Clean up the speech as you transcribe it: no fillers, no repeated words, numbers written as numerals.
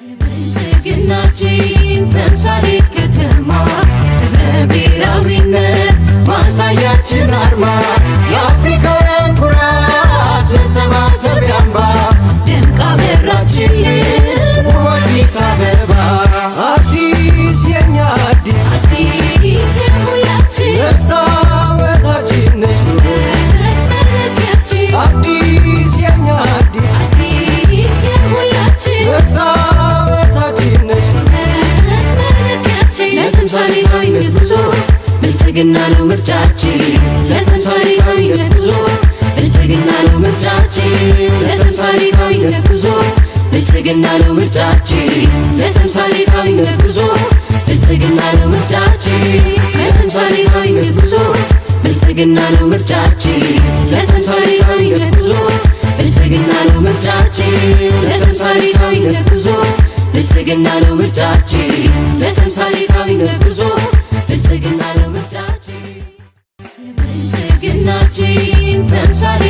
የብልጽግናችን ተምሳሌት ከተማ ህብረ ብሔራዊነት ማሳያችን አርማ የአፍሪካውያን ኩራት መሰባሰቢያ አምባ ደምቃ በራችልን አዲስ አበባ አዲስ የኛ አዲስ አዲስ የሁላችን መስታወታችን ነሽ ውበት መለኪያችን አዲስ የኛ አዲስ አዲስ የሁላችን መስታወታችን ነሽ ውበት መለኪያችን ለተምሳሌታዊነት ጉዞ ብልጽግና ነው ምርጫችን ለተምሳሌታዊነት ጉዞ ብልጽግና ነው ምርጫችን ለተምሳሌታዊነት ጉዞ ብልጽግና ነው ምርጫችን ለተምሳሌታዊነት ጉዞ ብልጽግና ነው ምርጫችን ለተምሳሌታዊነት ጉዞ ብልጽግና ነው ምርጫችን ለተምሳሌታዊነት ጉዞ ብልጽግና ነው ምርጫችን ለተምሳሌታዊነት ጉዞ ብልጽግና ነው ምርጫችን ለተምሳሌታዊነት ጉዞ ብልጽግና ነው ምርጫችን የብልጽግናችን ተምሳሌ